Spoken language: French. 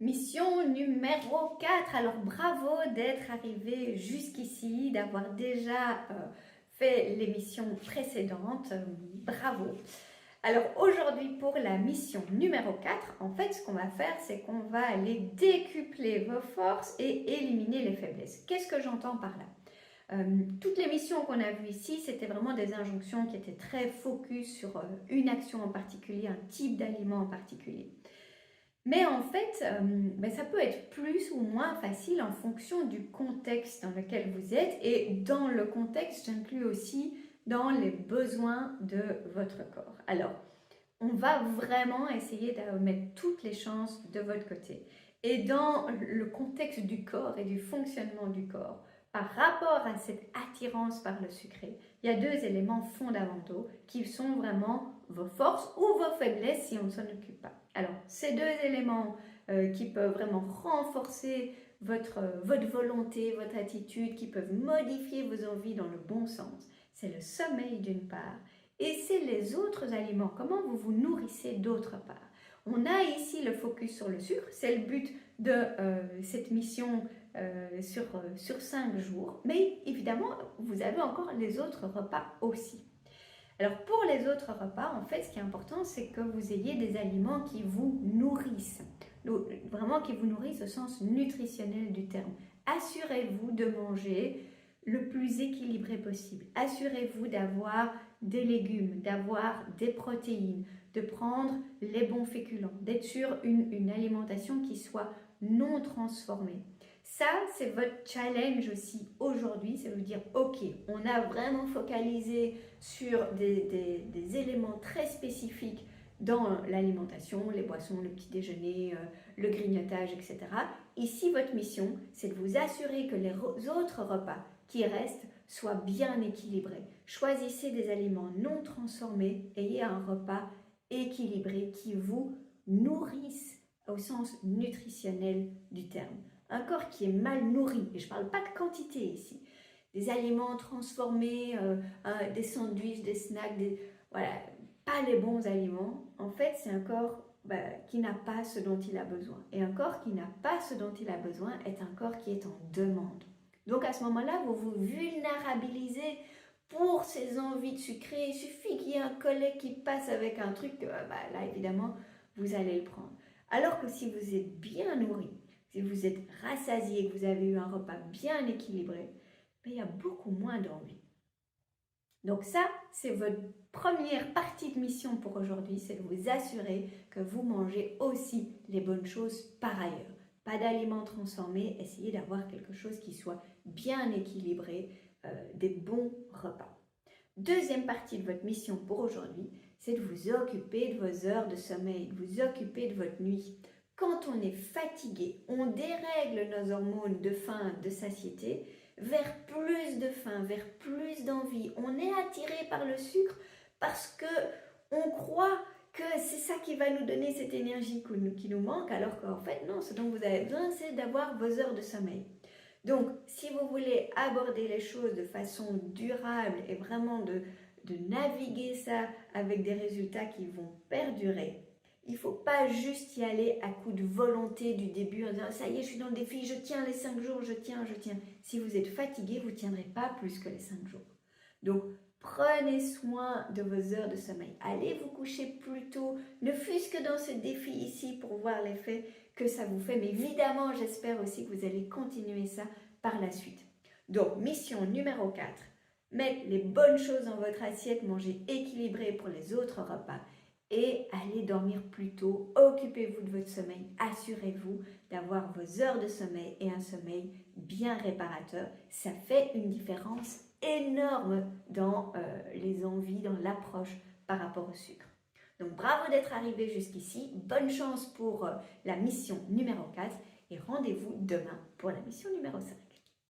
Mission numéro 4. Alors bravo d'être arrivé jusqu'ici, d'avoir déjà fait les missions précédentes. Bravo. Alors aujourd'hui pour la mission numéro 4, en fait ce qu'on va faire c'est qu'on va aller décupler vos forces et éliminer les faiblesses. Qu'est-ce que j'entends par là? Toutes les missions qu'on a vues ici, c'était vraiment des injonctions qui étaient très focus sur une action en particulier, un type d'aliment en particulier. Mais en fait, ça peut être plus ou moins facile en fonction du contexte dans lequel vous êtes. Et dans le contexte, j'inclus aussi dans les besoins de votre corps. Alors, on va vraiment essayer de mettre toutes les chances de votre côté. Et dans le contexte du corps et du fonctionnement du corps, par rapport à cette attirance par le sucré, il y a deux éléments fondamentaux qui sont vraiment vos forces ou vos faiblesses si on ne s'en occupe pas. Alors, ces deux éléments qui peuvent vraiment renforcer votre volonté, votre attitude, qui peuvent modifier vos envies dans le bon sens, c'est le sommeil d'une part, et c'est les autres aliments, comment vous vous nourrissez d'autre part. On a ici le focus sur le sucre, c'est le but de cette mission sur 5 jours, mais évidemment, vous avez encore les autres repas aussi. Alors pour les autres repas, en fait, ce qui est important, c'est que vous ayez des aliments qui vous nourrissent, vraiment qui vous nourrissent au sens nutritionnel du terme. Assurez-vous de manger le plus équilibré possible. Assurez-vous d'avoir des légumes, d'avoir des protéines, de prendre les bons féculents, d'être sur une alimentation qui soit non transformée. Ça, c'est votre challenge aussi aujourd'hui, c'est de vous dire, ok, on a vraiment focalisé sur des éléments très spécifiques dans l'alimentation, les boissons, le petit déjeuner, le grignotage, etc. Ici, votre mission, c'est de vous assurer que les autres repas qui restent soient bien équilibrés. Choisissez des aliments non transformés, ayez un repas équilibré qui vous nourrisse au sens nutritionnel du terme. Un corps qui est mal nourri, et je ne parle pas de quantité ici, des aliments transformés, des sandwichs, des snacks, voilà, pas les bons aliments, en fait c'est un corps qui n'a pas ce dont il a besoin. Et un corps qui n'a pas ce dont il a besoin est un corps qui est en demande. Donc à ce moment-là, vous vous vulnérabilisez pour ces envies de sucrer. Il suffit qu'il y ait un collègue qui passe avec un truc, là évidemment, vous allez le prendre. Alors que si vous êtes bien nourri, si vous êtes rassasié, que vous avez eu un repas bien équilibré, il y a beaucoup moins d'envie. Donc ça, c'est votre première partie de mission pour aujourd'hui, c'est de vous assurer que vous mangez aussi les bonnes choses par ailleurs. Pas d'aliments transformés, essayez d'avoir quelque chose qui soit bien équilibré, des bons repas. Deuxième partie de votre mission pour aujourd'hui, c'est de vous occuper de vos heures de sommeil, de vous occuper de votre nuit. Quand on est fatigué, on dérègle nos hormones de faim, de satiété, vers plus de faim, vers plus d'envie. On est attiré par le sucre parce que on croit que c'est ça qui va nous donner cette énergie qui nous manque, alors qu'en fait non, ce dont vous avez besoin, c'est d'avoir vos heures de sommeil. Donc, si vous voulez aborder les choses de façon durable et vraiment de naviguer ça avec des résultats qui vont perdurer, il ne faut pas juste y aller à coup de volonté du début en disant « ça y est, je suis dans le défi, je tiens les 5 jours, je tiens ». Si vous êtes fatigué, vous ne tiendrez pas plus que les 5 jours. Donc, prenez soin de vos heures de sommeil. Allez vous coucher plus tôt, ne fût-ce que dans ce défi ici pour voir l'effet que ça vous fait. Mais évidemment, j'espère aussi que vous allez continuer ça par la suite. Donc, mission numéro 4, mettre les bonnes choses dans votre assiette, manger équilibré pour les autres repas et allez dormir plus tôt. Occupez-vous de votre sommeil, assurez-vous d'avoir vos heures de sommeil et un sommeil bien réparateur. Ça fait une différence énorme dans les envies, dans l'approche par rapport au sucre. Donc bravo d'être arrivé jusqu'ici, bonne chance pour la mission numéro 4 et rendez-vous demain pour la mission numéro 5.